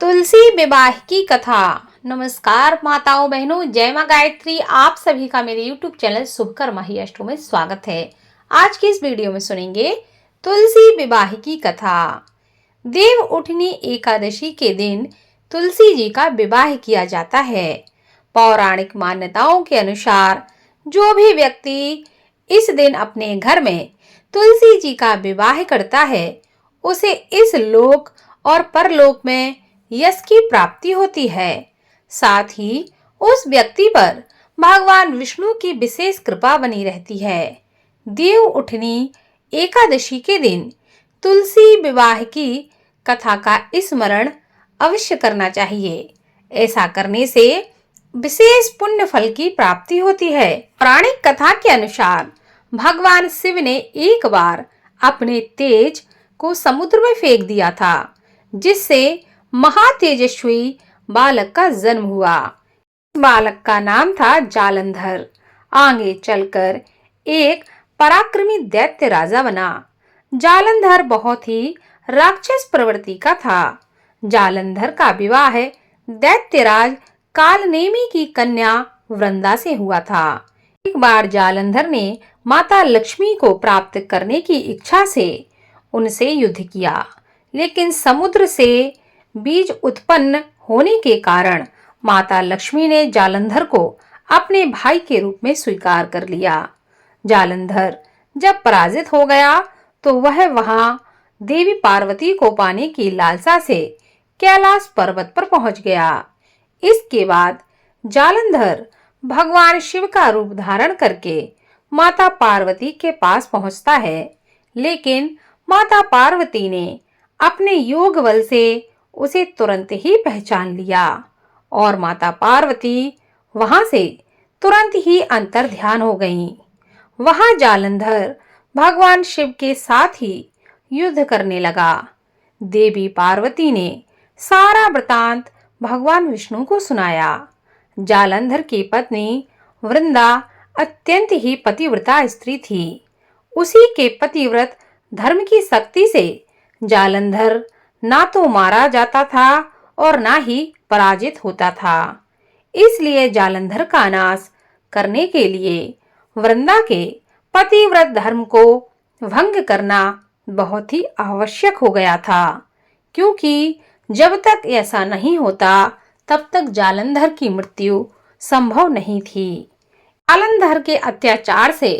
तुलसी विवाह की कथा। नमस्कार माताओं बहनों, जय मां गायत्री। आप सभी का मेरे YouTube चैनल शुभकर्मा ही अष्टो में स्वागत है। आज की इस वीडियो में सुनेंगे तुलसी विवाह की कथा। देव उठनी एकादशी के दिन तुलसी जी का विवाह किया जाता है। पौराणिक मान्यताओं के अनुसार जो भी व्यक्ति इस दिन अपने घर में तुलसी जी का विवाह करता है, उसे इस लोक और परलोक में यश की प्राप्ति होती है। साथ ही उस व्यक्ति पर भगवान विष्णु की विशेष कृपा बनी रहती है। देव उठनी एकादशी के दिन तुलसी विवाह की कथा का स्मरण अवश्य करना चाहिए। ऐसा करने से विशेष पुण्य फल की प्राप्ति होती है। पौराणिक कथा के अनुसार भगवान शिव ने एक बार अपने तेज को समुद्र में फेंक दिया था, जिससे महातेजस्वी बालक का जन्म हुआ। बालक का नाम था जालंधर। आगे चलकर एक पराक्रमी दैत्य राजा बना। जालंधर बहुत ही राक्षस प्रवृत्ति का था। जालंधर का विवाह दैत्यराज कालनेमी की कन्या वृंदा से हुआ था। एक बार जालंधर ने माता लक्ष्मी को प्राप्त करने की इच्छा से उनसे युद्ध किया, लेकिन समुद्र से बीज उत्पन्न होने के कारण माता लक्ष्मी ने जालंधर को अपने भाई के रूप में स्वीकार कर लिया। जालंधर जब पराजित हो गया तो वह वहां देवी पार्वती को पाने की लालसा से कैलाश पर्वत पर पहुंच गया। इसके बाद जालंधर भगवान शिव का रूप धारण करके माता पार्वती के पास पहुंचता है, लेकिन माता पार्वती ने अपने योग बल से उसे तुरंत ही पहचान लिया और माता पार्वती वहां से तुरंत ही अंतर ध्यान हो गईं। वहां जालंधर भगवान शिव के साथ ही युद्ध करने लगा। देवी पार्वती ने सारा वृतांत भगवान विष्णु को सुनाया। जालंधर की पत्नी वृंदा अत्यंत ही पतिव्रता स्त्री थी। उसी के पतिव्रत धर्म की शक्ति से जालंधर ना तो मारा जाता था और ना ही पराजित होता था। इसलिए जालंधर का नाश करने के लिए वृंदा के पतिव्रत धर्म को भंग करना बहुत ही आवश्यक हो गया था, क्योंकि जब तक ऐसा नहीं होता तब तक जालंधर की मृत्यु संभव नहीं थी। जालंधर के अत्याचार से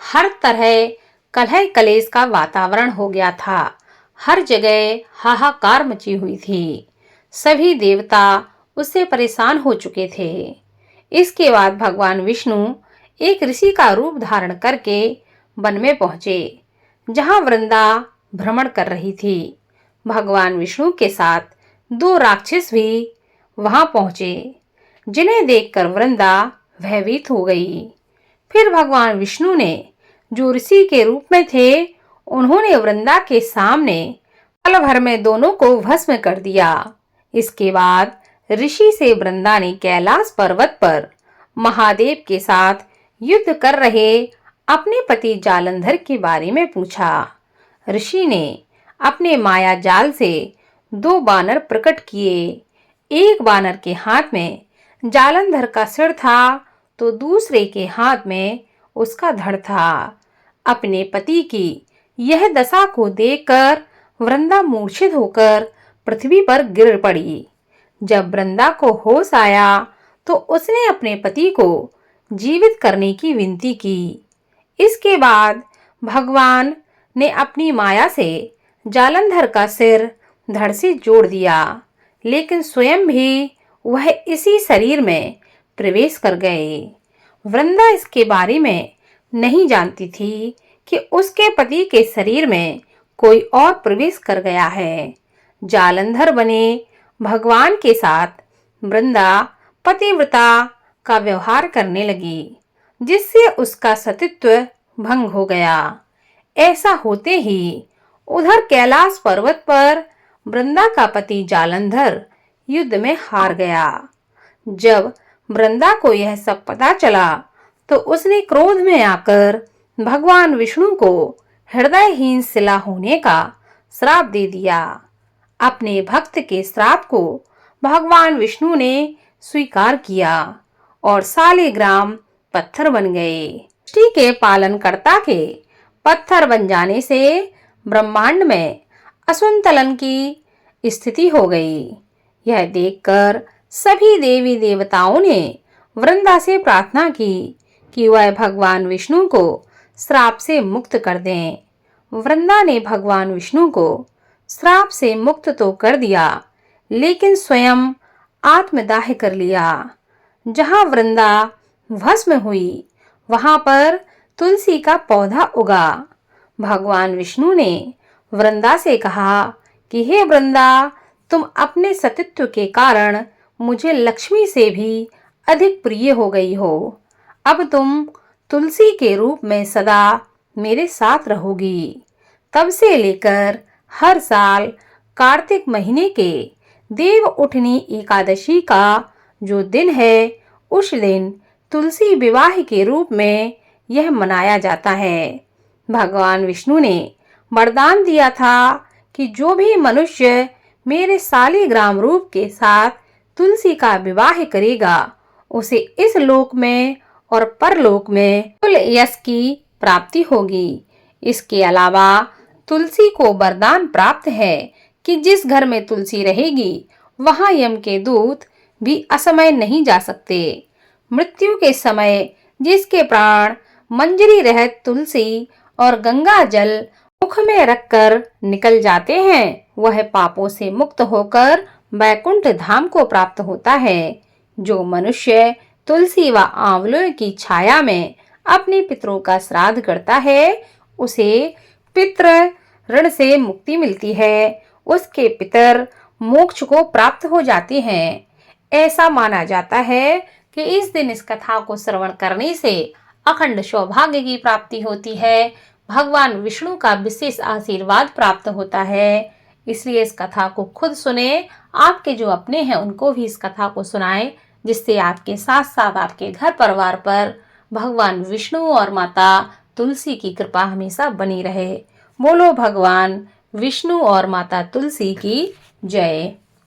हर तरह कलह कलेश का वातावरण हो गया था। हर जगह हाहाकार मची हुई थी। सभी देवता उससे परेशान हो चुके थे। इसके बाद भगवान विष्णु एक ऋषि का रूप धारण करके वन में पहुंचे, जहां वृंदा भ्रमण कर रही थी। भगवान विष्णु के साथ दो राक्षस भी वहां पहुंचे, जिन्हें देखकर वृंदा भयभीत हो गई। फिर भगवान विष्णु ने, जो ऋषि के रूप में थे, उन्होंने वृंदा के सामने पल भर में दोनों को भस्म कर दिया। इसके बाद ऋषि से वृंदा ने कैलाश पर्वत पर महादेव के साथ युद्ध कर रहे अपने पति जालंधर के बारे में पूछा। ऋषि ने अपने माया जाल से दो बानर प्रकट किए। एक बानर के हाथ में जालंधर का सिर था तो दूसरे के हाथ में उसका धड़ था। अपने पति की यह दशा को देखकर वृंदा मूर्छित होकर पृथ्वी पर गिर पड़ी। जब वृंदा को होश आया तो उसने अपने पति को जीवित करने की विनती की। इसके बाद भगवान ने अपनी माया से जालंधर का सिर धड़ से जोड़ दिया, लेकिन स्वयं भी वह इसी शरीर में प्रवेश कर गए। वृंदा इसके बारे में नहीं जानती थी कि उसके पति के शरीर में कोई और प्रवेश कर गया है। जालंधर बने भगवान के साथ वृंदा पतिव्रता का व्यवहार करने लगी, जिससे उसका सतीत्व भंग हो गया। ऐसा होते ही उधर कैलाश पर्वत पर वृंदा का पति जालंधर युद्ध में हार गया। जब वृंदा को यह सब पता चला तो उसने क्रोध में आकर भगवान विष्णु को हृदयहीन शिला होने का श्राप दे दिया। अपने भक्त के श्राप को भगवान विष्णु ने स्वीकार किया और सालिग्राम पत्थर बन गए। सृष्टि के पालनकर्ता के पत्थर बन जाने से ब्रह्मांड में असंतुलन की स्थिति हो गई। यह देखकर सभी देवी देवताओं ने वृंदा से प्रार्थना की कि वह भगवान विष्णु को श्राप से मुक्त कर दें। वृंदा ने भगवान विष्णु को श्राप से मुक्त तो कर दिया, लेकिन स्वयं आत्मदाह कर लिया। जहां वृंदा भस्म हुई, वहां पर तुलसी का पौधा उगा। भगवान विष्णु ने वृंदा से कहा कि हे वृंदा, तुम अपने सतीत्व के कारण मुझे लक्ष्मी से भी अधिक प्रिय हो गई हो। अब तुम तुलसी के रूप में सदा मेरे साथ रहोगी। तब से लेकर हर साल कार्तिक महीने के देव उठनी एकादशी का जो दिन है, उस दिन तुलसी विवाह के रूप में यह मनाया जाता है। भगवान विष्णु ने वरदान दिया था कि जो भी मनुष्य मेरे सालिग्राम रूप के साथ तुलसी का विवाह करेगा, उसे इस लोक में और परलोक में कुल यश की प्राप्ति होगी। इसके अलावा तुलसी को वरदान प्राप्त है कि जिस घर में तुलसी रहेगी, वहां यम के दूत भी असमय नहीं जा सकते। मृत्यु के समय जिसके प्राण मंजरी रहत तुलसी और गंगा जल मुख में रखकर निकल जाते हैं, वह पापों से मुक्त होकर वैकुंठ धाम को प्राप्त होता है। जो मनुष्य तुलसी व आंवलों की छाया में अपने पितरों का श्राद्ध करता है, उसे पितृ ऋण से मुक्ति मिलती है। उसके पितर मोक्ष को प्राप्त हो जाते हैं। ऐसा माना जाता है कि इस दिन इस कथा को श्रवण करने से अखंड सौभाग्य की प्राप्ति होती है, भगवान विष्णु का विशेष आशीर्वाद प्राप्त होता है। इसलिए इस कथा को खुद सुने, आपके जो अपने हैं उनको भी इस कथा को सुनाएं, जिससे आपके साथ साथ आपके घर परिवार पर भगवान विष्णु और माता तुलसी की कृपा हमेशा बनी रहे। बोलो भगवान विष्णु और माता तुलसी की जय।